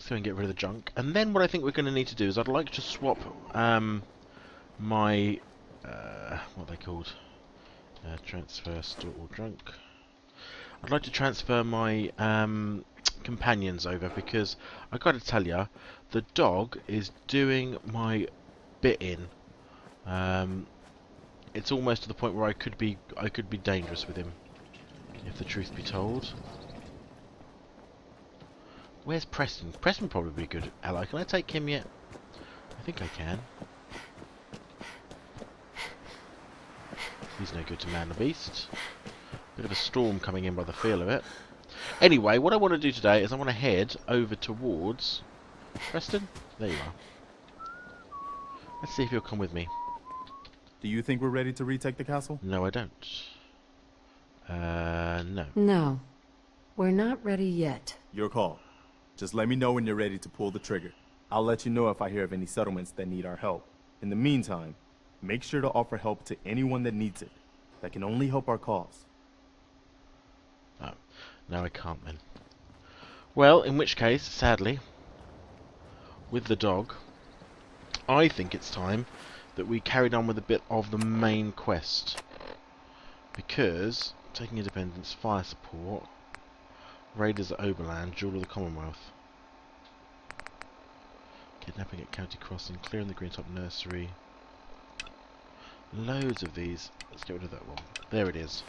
go and get rid of the junk. And then what I think we're going to need to do is I'd like to swap my... what are they called? Transfer, store, or junk. I'd like to transfer my companions over, because I got to tell you, the dog is doing my bit in. It's almost to the point where I could be dangerous with him, if the truth be told. Where's Preston? Preston probably be a good ally. Can I take him yet? I think I can. He's no good to man the beast. Bit of a storm coming in by the feel of it. Anyway, what I want to do today is I want to head over towards... Preston? There you are. Let's see if you'll come with me. Do you think we're ready to retake the castle? No, I don't. No. No. We're not ready yet. Your call. Just let me know when you're ready to pull the trigger. I'll let you know if I hear of any settlements that need our help. In the meantime, make sure to offer help to anyone that needs it. That can only help our cause. Oh, no I can't then. Well, in which case, sadly, with the dog, I think it's time that we carried on with a bit of the main quest. Because, taking independence, fire support, raiders at Oberland, jewel of the Commonwealth. Kidnapping at County Crossing, clearing the Greentop Nursery. Loads of these. Let's get rid of that one. There it is.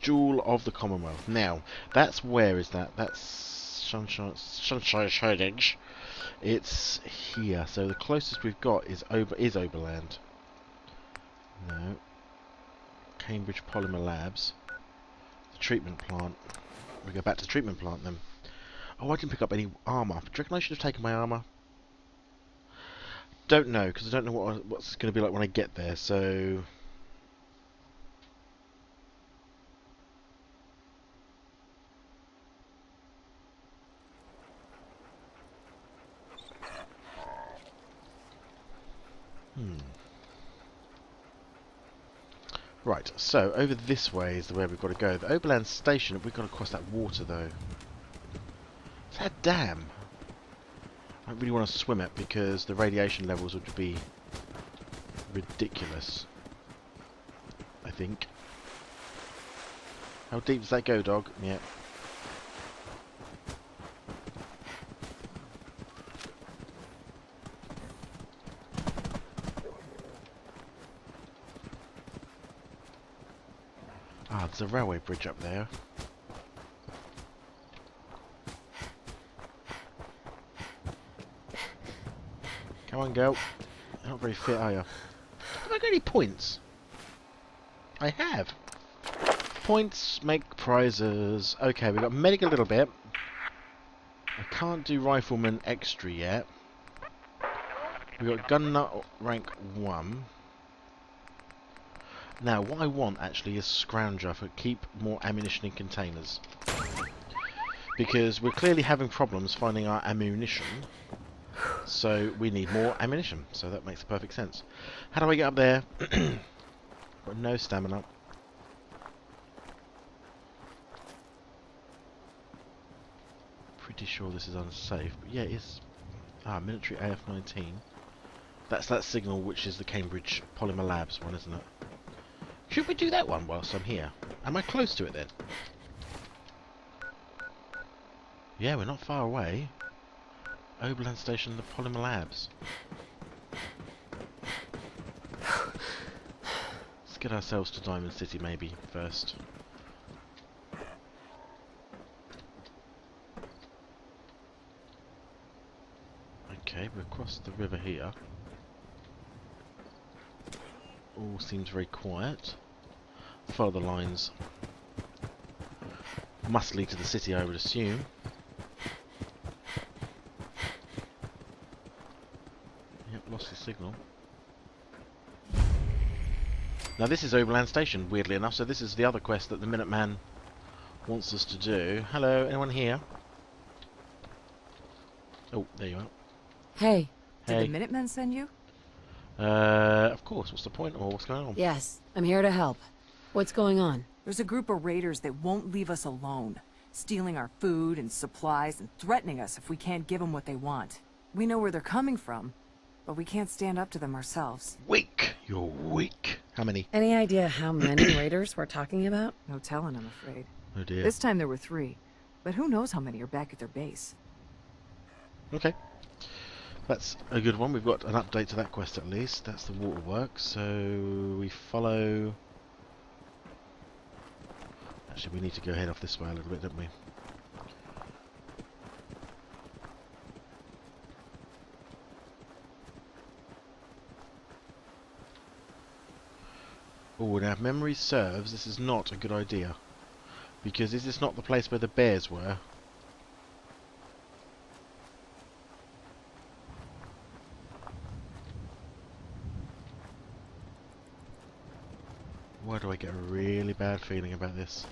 Jewel of the Commonwealth. Now, that's where is that? That's Sunshine Heritage. It's here. So the closest we've got is Oberland. No. Cambridge Polymer Labs. The treatment plant. We go back to the treatment plant then. Oh, I didn't pick up any armour. Do you reckon I should have taken my armour? Don't know, because I don't know what's going to be like when I get there, so... Right, so over this way is the way we've got to go. The Oberland Station, we've got to cross that water though. Is that a dam? I don't really want to swim it because the radiation levels would be ridiculous, I think. How deep does that go, dog? Yeah. Ah, there's a railway bridge up there. Come on, girl. You're not very fit, are you? Have I got any points? I have. Points make prizes. Okay, we've got medic a little bit. I can't do rifleman extra yet. We've got gun nut rank 1. Now, what I want actually is Scrounger for keep more ammunition in containers. Because we're clearly having problems finding our ammunition. So we need more ammunition. So that makes perfect sense. How do I get up there? Got no stamina. Pretty sure this is unsafe. But yeah, it is. Ah, military AF-19. That's that signal which is the Cambridge Polymer Labs one, isn't it? Should we do that one whilst I'm here? Am I close to it then? Yeah, we're not far away. Oberland Station, the Polymer Labs. Let's get ourselves to Diamond City maybe first. Okay, we've crossed the river here. All seems very quiet. Follow the lines. Must lead to the city, I would assume. Yep, lost the signal. Now this is Oberland Station, weirdly enough, so this is the other quest that the Minuteman wants us to do. Hello, anyone here? Oh, there you are. Hey. Did the Minutemen send you? Of course. What's the point, or what's going on? Yes, I'm here to help. What's going on? There's a group of raiders that won't leave us alone. stealing our food and supplies and threatening us if we can't give them what they want. We know where they're coming from, but we can't stand up to them ourselves. Weak. You're weak. How many? Any idea how many raiders we're talking about? No telling, I'm afraid. Oh dear. This time there were 3, but who knows how many are back at their base. Okay. That's a good one. We've got an update to that quest at least. That's the waterworks. So we follow... Actually, we need to go head off this way a little bit, don't we? Oh, now if memory serves, this is not a good idea. Because is this not the place where the bears were? Why do I get a really bad feeling about this?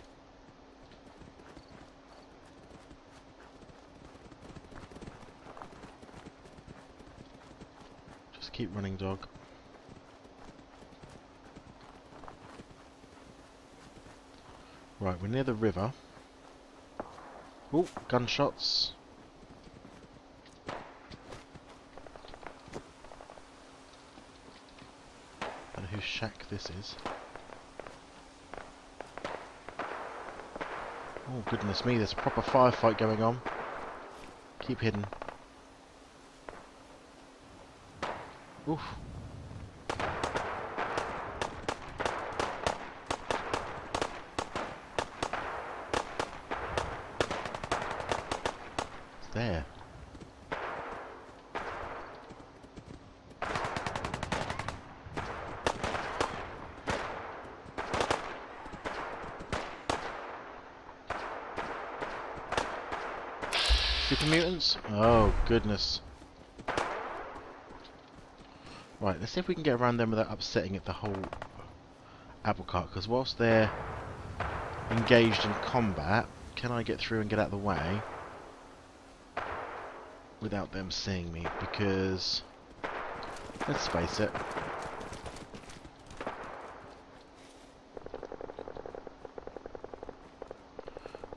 Just keep running, dog. Right, we're near the river. Oh, gunshots. I don't know whose shack this is. Oh, goodness me, there's a proper firefight going on. Keep hidden. Oof. There. Super mutants? Oh, goodness. Right, let's see if we can get around them without upsetting the whole apple cart, because whilst they're engaged in combat, can I get through and get out of the way without them seeing me? Because, let's face it,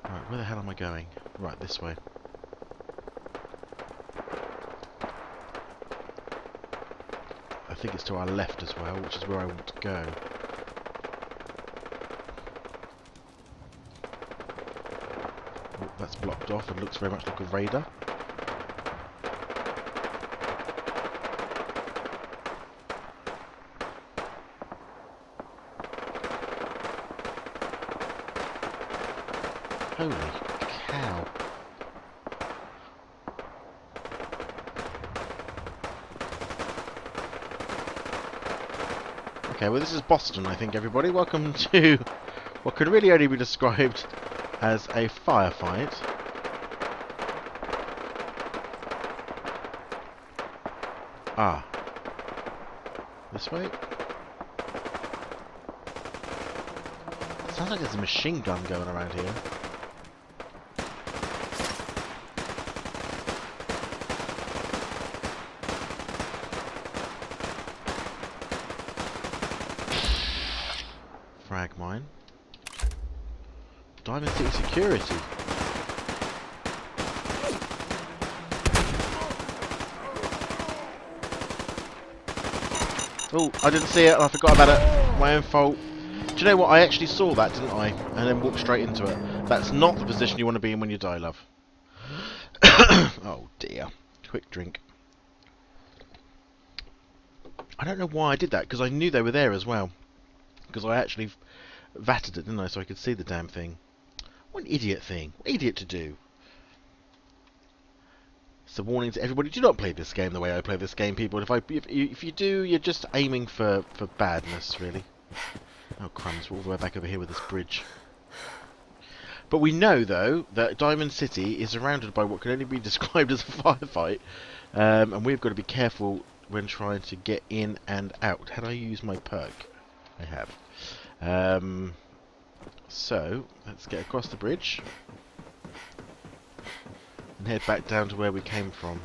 right, where the hell am I going? Right, this way. I think it's to our left as well, which is where I want to go. Oh, that's blocked off and looks very much like a raider. Holy cow. Okay, well this is Boston, I think, everybody. Welcome to what could really only be described as a firefight. Ah. This way? Sounds like there's a machine gun going around here. Frag mine. Diamond City Security. Oh, I didn't see it and I forgot about it. My own fault. Do you know what? I actually saw that, didn't I? And then walked straight into it. That's not the position you want to be in when you die, love. Oh dear. Quick drink. I don't know why I did that, because I knew they were there as well. Because I actually vatted it, didn't I? So I could see the damn thing. What an idiot thing. What an idiot to do. So warning to everybody, do not play this game the way I play this game, people. If you do, you're just aiming for badness, really. Oh crumbs, we're all the way back over here with this bridge. But we know, though, that Diamond City is surrounded by what can only be described as a firefight. And we've got to be careful when trying to get in and out. Had I used my perk? I have. So, let's get across the bridge. And head back down to where we came from.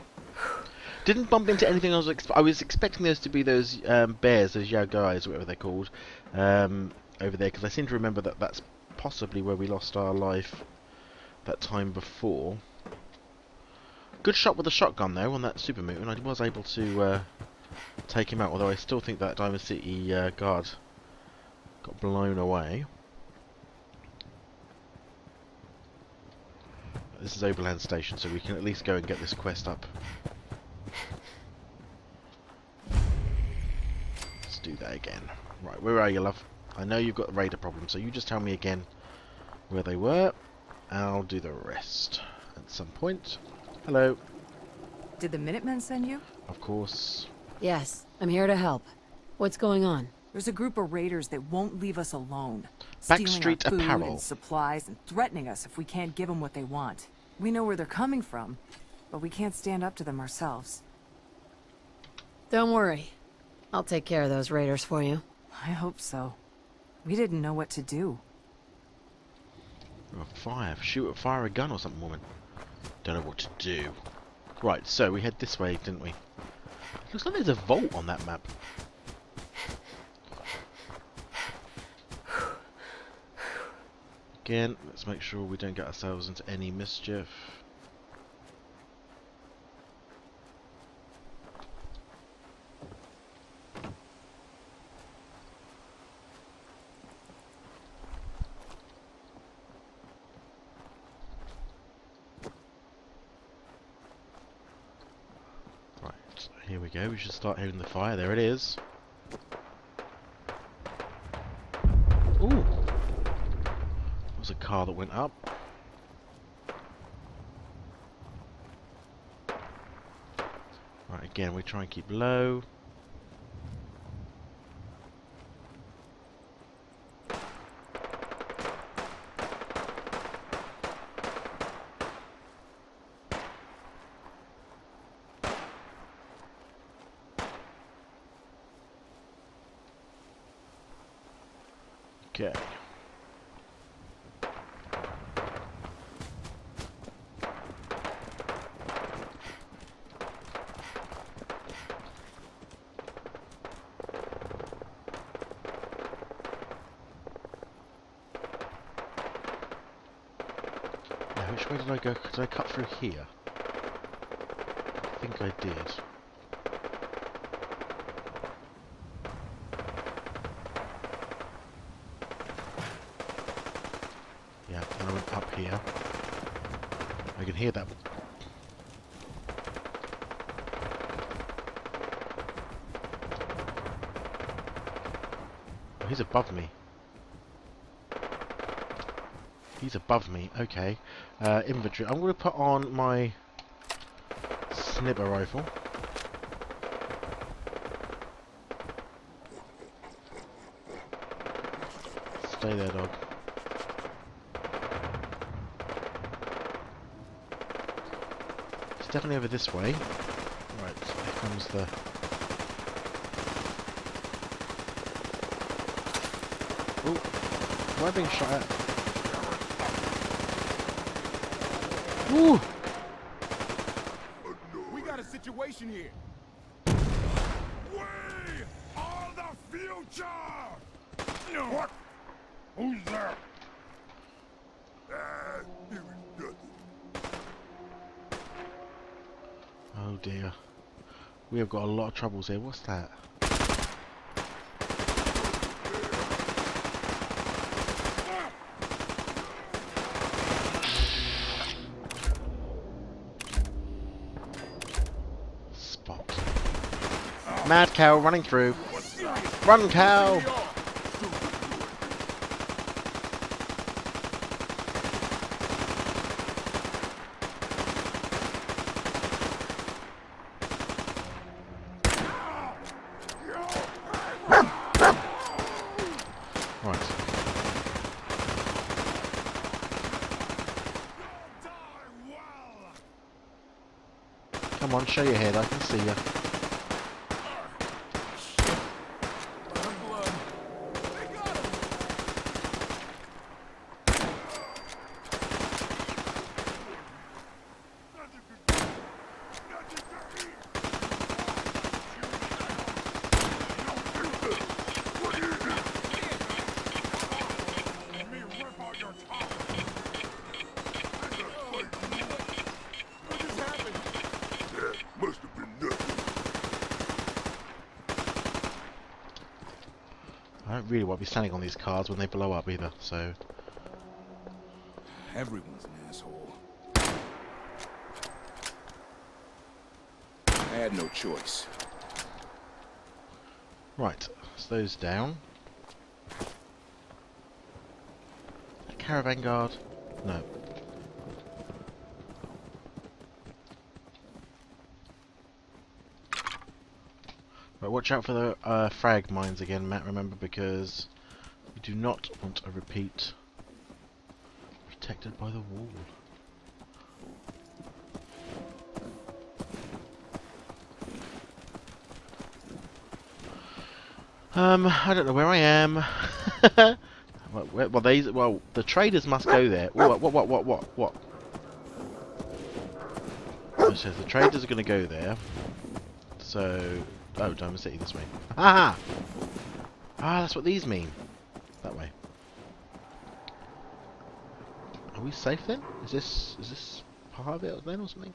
Didn't bump into anything I was expecting those to be those bears, those Yao guys, whatever they're called, over there, because I seem to remember that that's possibly where we lost our life that time before. Good shot with the shotgun though on that super mutant. I was able to take him out, although I still think that Diamond City guard got blown away. This is Overland Station, so we can at least go and get this quest up. Let's do that again. Right, where are you, love? I know you've got the raider problem, so you just tell me again where they were. I'll do the rest at some point. Hello. Did the Minutemen send you? Of course. Yes, I'm here to help. What's going on? There's a group of raiders that won't leave us alone. Backstreet Stealing our food Apparel. and supplies and threatening us if we can't give them what they want. We know where they're coming from, but we can't stand up to them ourselves. Don't worry. I'll take care of those raiders for you. I hope so. We didn't know what to do. Oh, fire a gun or something, woman. Don't know what to do. Right, so we head this way, didn't we? Looks like there's a vault on that map. Again, let's make sure we don't get ourselves into any mischief. Right, here we go. We should start hearing the fire. There it is. Ooh! There was a car that went up. Right, again, we try and keep low. Okay. Now, which way did I go? Did I cut through here? I think I did. Yeah, and I went up here. I can hear that. Oh, he's above me. He's above me. Okay. Inventory. I'm going to put on my snipper rifle. Stay there, dog. Definitely over this way. Right, here comes the... Ooh, am I being shot at? Ooh! We got a situation here. We are the future! No. What? Who's there? Oh dear. We have got a lot of troubles here. What's that? Spot. Mad cow running through. Run, cow! Come on, show your head, I can see you. don't really want to be standing on these cars when they blow up either, so... Everyone's an asshole. I had no choice. Right, those down. Caravan guard? No. Right, watch out for the frag mines again, Matt, remember, because we do not want a repeat. Protected by the wall. I don't know where I am. Well, the traders must go there. What? It says the traders are going to go there. So, oh, Diamond City this way. Ah, that's what these mean. That way. Are we safe then? Is this part of it then or something?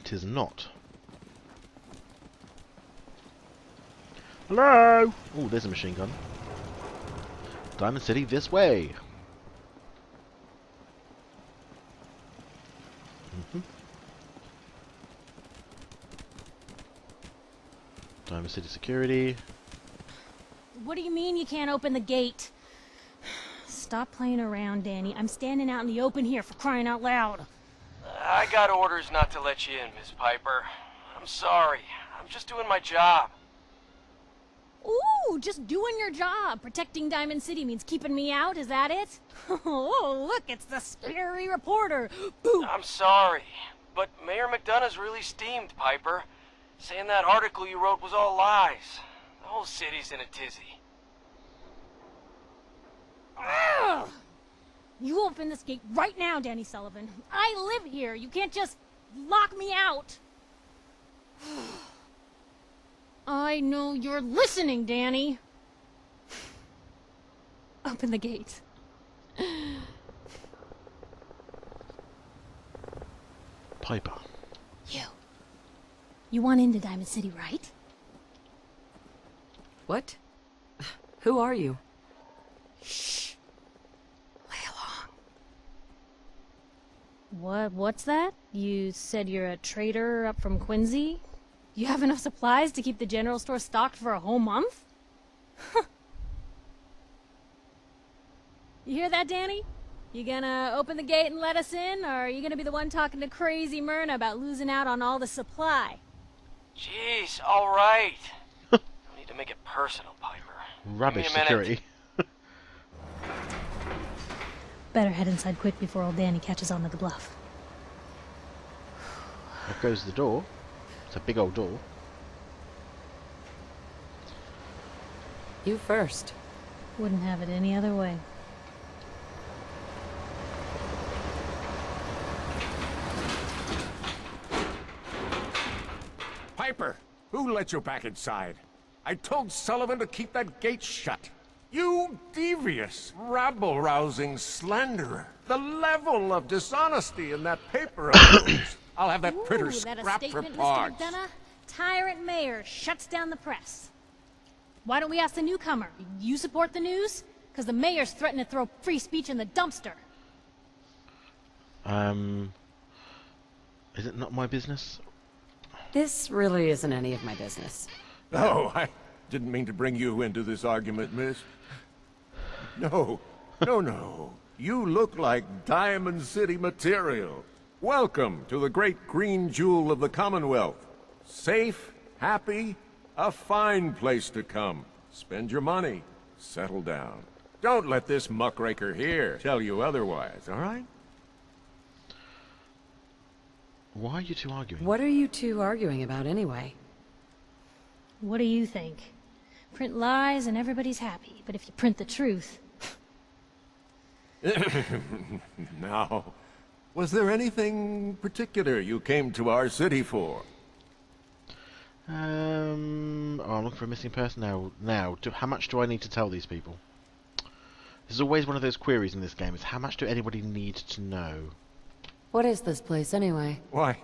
It is not. Hello! Oh, there's a machine gun. Diamond City this way. Diamond City security. What do you mean you can't open the gate? Stop playing around, Danny. I'm standing out in the open here, for crying out loud. I got orders not to let you in, Miss Piper. I'm sorry. I'm just doing my job. Ooh, just doing your job. Protecting Diamond City means keeping me out, is that it? Oh, look, it's the scary reporter. Boo! I'm sorry, but Mayor McDonough's really steamed, Piper. Saying that article you wrote was all lies. The whole city's in a tizzy. Ugh! You open this gate right now, Danny Sullivan. I live here. You can't just lock me out. I know you're listening, Danny. Open the gate. Piper. You want into Diamond City, right? What? Who are you? Shh. Play along. What's that? You said you're a trader up from Quincy? You have enough supplies to keep the general store stocked for a whole month? You hear that, Danny? You gonna open the gate and let us in, or are you gonna be the one talking to crazy Myrna about losing out on all the supply? Jeez, all right. No need to make it personal, Piper. Rubbish Give me a minute. security. Better head inside quick before old Danny catches on to the bluff. There goes the door. It's a big old door. You first. Wouldn't have it any other way. Piper, who let you back inside? I told Sullivan to keep that gate shut. You devious, rabble-rousing slanderer. The level of dishonesty in that paper of yours. I'll have that printer that a scrapped for statement, Mr. parts. McDonough? Tyrant mayor shuts down the press. Why don't we ask the newcomer? You support the news? Because the mayor's threatened to throw free speech in the dumpster. Is it not my business? This really isn't any of my business. Oh, I didn't mean to bring you into this argument, miss. No. You look like Diamond City material. Welcome to the great green jewel of the Commonwealth. Safe, happy, a fine place to come. Spend your money. Settle down. Don't let this muckraker here tell you otherwise, all right? Why are you two arguing? What are you two arguing about anyway? What do you think? Print lies and everybody's happy, but if you print the truth... Now, was there anything particular you came to our city for? I'm looking for a missing person now. How much do I need to tell these people? There's always one of those queries in this game, is how much do anybody need to know? What is this place anyway? Why,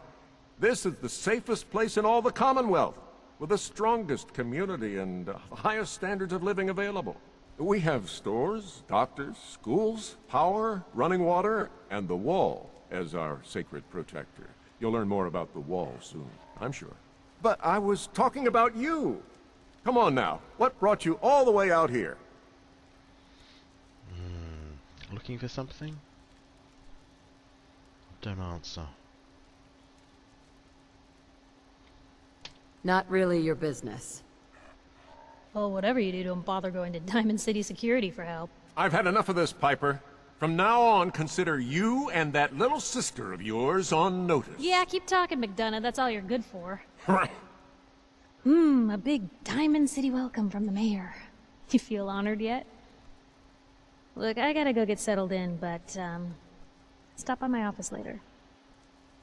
this is the safest place in all the Commonwealth. with the strongest community and highest standards of living available. We have stores, doctors, schools, power, running water, and the Wall as our sacred protector. You'll learn more about the Wall soon, I'm sure. But I was talking about you! Come on now, what brought you all the way out here? Looking for something? Don't answer. Not really your business. Well, whatever you do, don't bother going to Diamond City Security for help. I've had enough of this, Piper. From now on, consider you and that little sister of yours on notice. Yeah, keep talking, McDonough. That's all you're good for. A big Diamond City welcome from the mayor. You feel honored yet? Look, I gotta go get settled in, but, stop by my office later.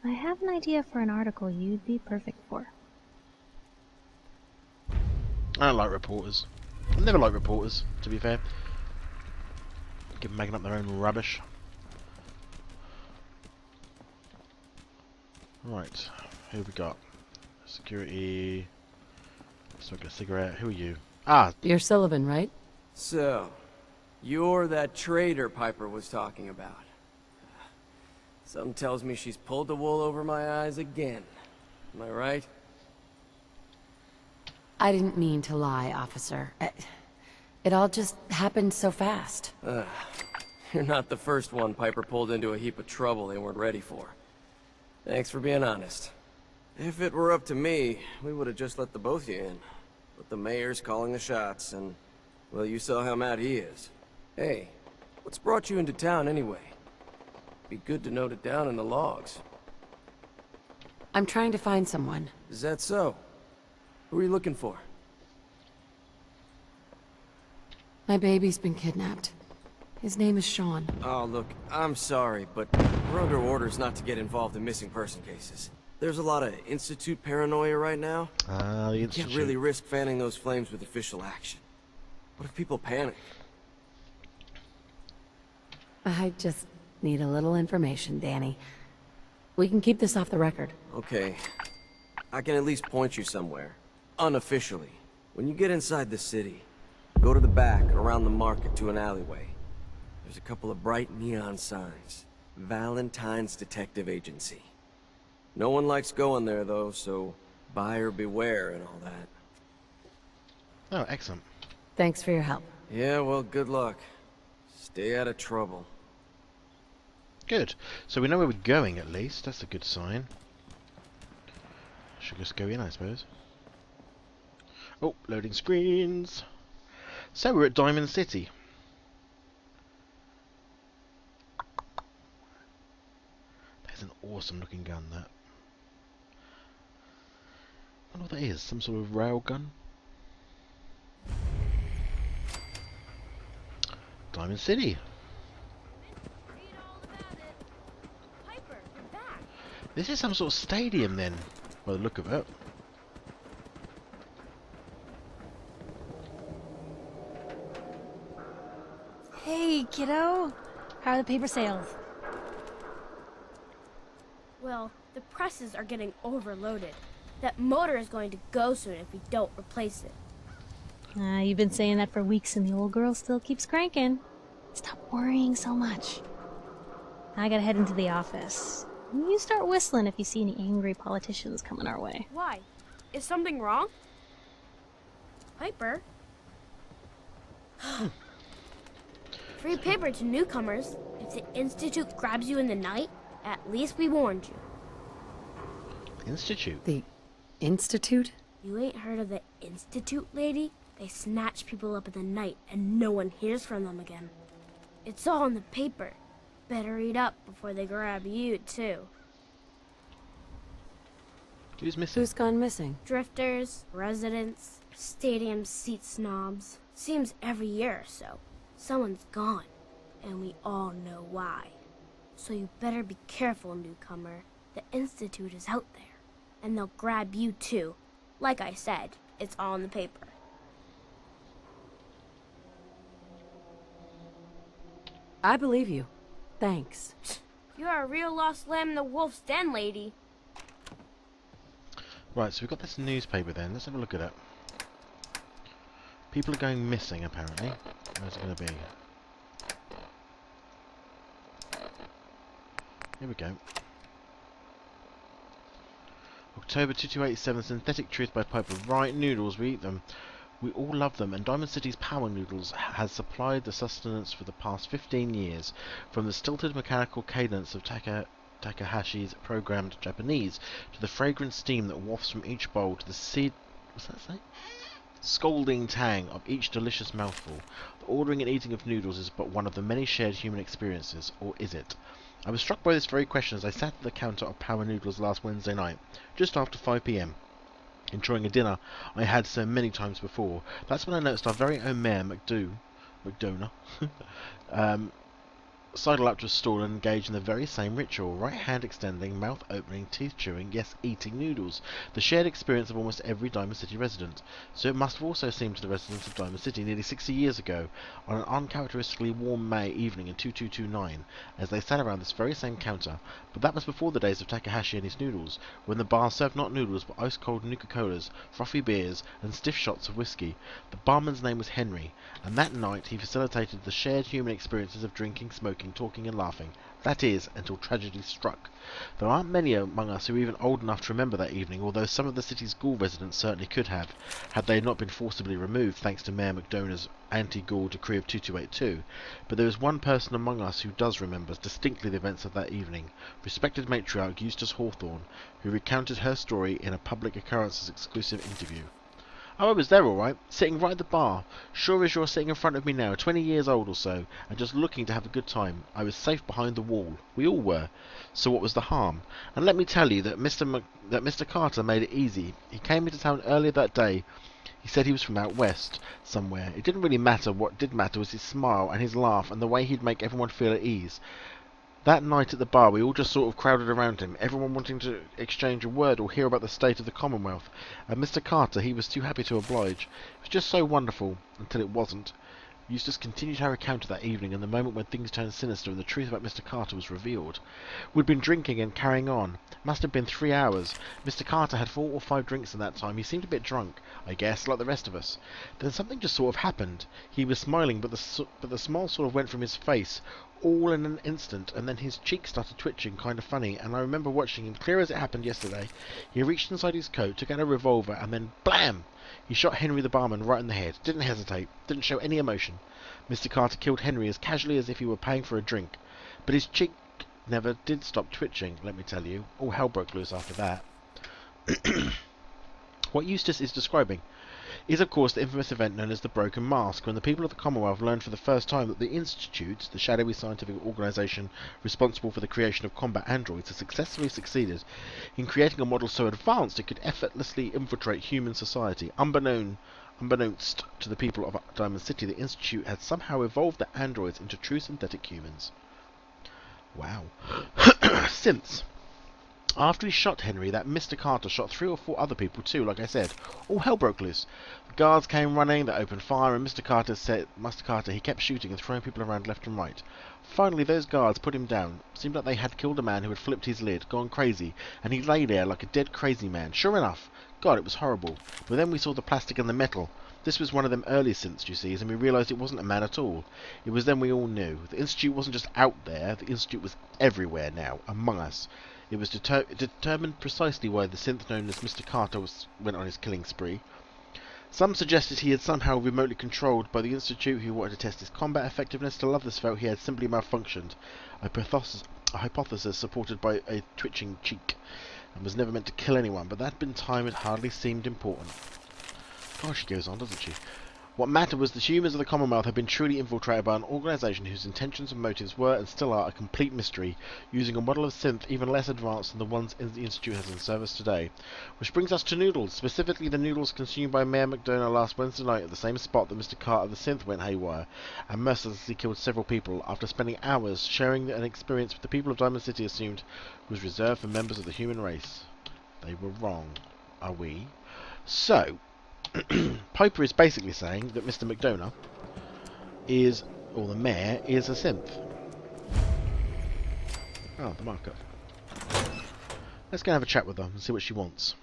I have an idea for an article you'd be perfect for. I don't like reporters. I never like reporters, to be fair. Keep making up their own rubbish. Right, who we got? Security. Smoking a cigarette. Who are you? Ah, You're Sullivan, right? So, you're that traitor Piper was talking about. Something tells me she's pulled the wool over my eyes again. Am I right? I didn't mean to lie, officer. It all just happened so fast. You're not the first one Piper pulled into a heap of trouble they weren't ready for. Thanks for being honest. If it were up to me, we would have just let the both of you in. But the mayor's calling the shots, and, well, you saw how mad he is. Hey, what's brought you into town anyway? Be good to note it down in the logs. I'm trying to find someone. Is that so? Who are you looking for? My baby's been kidnapped. His name is Shaun. Oh, look, I'm sorry, but we're under orders not to get involved in missing person cases. There's a lot of Institute paranoia right now. the You Institute. can't really risk fanning those flames with official action. What if people panic? I just need a little information, Danny. We can keep this off the record. Okay, I can at least point you somewhere. Unofficially. When you get inside the city, go to the back, around the market to an alleyway. There's a couple of bright neon signs. Valentine's Detective Agency. No one likes going there, though, so buyer beware and all that. Oh, excellent. Thanks for your help. Yeah, well, good luck. Stay out of trouble. Good. So we know where we're going at least. That's a good sign. Should just go in, I suppose. Oh, loading screens. So we're at Diamond City. That's an awesome looking gun, that. I wonder what that is. Some sort of rail gun? Diamond City. This is some sort of stadium then, by the look of it. Hey, kiddo. How are the paper sales? Well, the presses are getting overloaded. That motor is going to go soon if we don't replace it. You've been saying that for weeks and the old girl still keeps cranking. Stop worrying so much. I gotta head into the office. You start whistling if you see any angry politicians coming our way. Why? Is something wrong? Piper? Free paper to newcomers. If the Institute grabs you in the night, at least we warned you. Institute? The Institute? You ain't heard of the Institute, lady? They snatch people up in the night and no one hears from them again. It's all in the paper. Better read up before they grab you, too. Who's missing? Who's gone missing? Drifters, residents, stadium seat snobs. Seems every year or so, someone's gone. And we all know why. So you better be careful, newcomer. The Institute is out there. And they'll grab you, too. Like I said, it's all in the paper. I believe you. Thanks. You're a real lost lamb in the wolf's den, lady. Right, so we've got this newspaper then. Let's have a look at it. People are going missing, apparently. Where's it going to be? Here we go. October 2287, Synthetic Truth by Piper. Right, noodles, we eat them. We all love them, and Diamond City's Power Noodles has supplied the sustenance for the past 15 years. From the stilted mechanical cadence of Takahashi's programmed Japanese, to the fragrant steam that wafts from each bowl, to the what's that say? Scalding tang of each delicious mouthful. The ordering and eating of noodles is but one of the many shared human experiences, or is it? I was struck by this very question as I sat at the counter of Power Noodles last Wednesday night, just after 5 PM. Enjoying a dinner I had so many times before. That's when I noticed our very own Mayor McDonough sidle up to a stall and engage in the very same ritual, right hand extending, mouth opening, teeth chewing, yes, eating noodles, the shared experience of almost every Diamond City resident. So it must have also seemed to the residents of Diamond City nearly 60 years ago, on an uncharacteristically warm May evening in 2229, as they sat around this very same counter. But that was before the days of Takahashi and his noodles, when the bar served not noodles but ice-cold Nuka-Colas, frothy beers, and stiff shots of whiskey. The barman's name was Henry, and that night he facilitated the shared human experiences of drinking, smoking, talking and laughing. That is, until tragedy struck. There aren't many among us who are even old enough to remember that evening, although some of the city's Ghoul residents certainly could have, had they not been forcibly removed thanks to Mayor McDonough's anti-Ghoul decree of 2282. But there is one person among us who does remember distinctly the events of that evening, respected matriarch Eustace Hawthorne, who recounted her story in a Public Occurrences exclusive interview. Oh, I was there all right, sitting right at the bar, sure as you're sitting in front of me now, 20 years old or so, and just looking to have a good time. I was safe behind the wall. We all were. So what was the harm? And let me tell you that Mr. Carter made it easy. He came into town earlier that day. He said he was from out west, somewhere. It didn't really matter. What did matter was his smile and his laugh and the way he'd make everyone feel at ease. That night at the bar, we all just sort of crowded around him, everyone wanting to exchange a word or hear about the state of the Commonwealth. And Mr. Carter, he was too happy to oblige. It was just so wonderful, until it wasn't. Eustace continued her account of that evening and the moment when things turned sinister and the truth about Mr. Carter was revealed. We'd been drinking and carrying on. Must have been 3 hours. Mr. Carter had 4 or 5 drinks in that time. He seemed a bit drunk, I guess, like the rest of us. Then something just sort of happened. He was smiling, but the smile sort of went from his face, all in an instant, and then his cheeks started twitching, kind of funny, and I remember watching him clear as it happened yesterday. He reached inside his coat, took out a revolver, and then BLAM! He shot Henry the barman right in the head. Didn't hesitate. Didn't show any emotion. Mr. Carter killed Henry as casually as if he were paying for a drink. But his cheek never did stop twitching, let me tell you. All hell broke loose after that. What Eustace is describing is, of course, the infamous event known as the Broken Mask, when the people of the Commonwealth learned for the first time that the Institute, the shadowy scientific organisation responsible for the creation of combat androids, had successfully succeeded in creating a model so advanced it could effortlessly infiltrate human society. Unbeknownst to the people of Diamond City, the Institute had somehow evolved the androids into true synthetic humans. Wow. Synths. After he shot Henry, that Mr. Carter shot 3 or 4 other people too, like I said. All hell broke loose. The guards came running, they opened fire, and Mr. Carter, he kept shooting and throwing people around left and right. Finally, those guards put him down. Seemed like they had killed a man who had flipped his lid, gone crazy, and he lay there like a dead crazy man. Sure enough. God, it was horrible. But then we saw the plastic and the metal. This was one of them early synths, you see, and we realised it wasn't a man at all. It was then we all knew. The Institute wasn't just out there, the Institute was everywhere now, among us. It was determined precisely why the synth known as Mr. Carter went on his killing spree. Some suggested he had somehow remotely controlled by the Institute who wanted to test his combat effectiveness. Still others felt he had simply malfunctioned, a hypothesis supported by a twitching cheek, and was never meant to kill anyone, but that in time it hardly seemed important. Gosh, she goes on, doesn't she? What mattered was the humans of the Commonwealth had been truly infiltrated by an organisation whose intentions and motives were and still are a complete mystery, using a model of synth even less advanced than the ones the Institute has in service today. Which brings us to noodles, specifically the noodles consumed by Mayor McDonough last Wednesday night at the same spot that Mr. Carter the synth went haywire, and mercilessly killed several people, after spending hours sharing an experience with the people of Diamond City assumed was reserved for members of the human race. They were wrong, are we? So, Piper is basically saying that Mr. McDonough is, or the mayor, is a synth. Oh, the marker. Let's go and have a chat with her and see what she wants.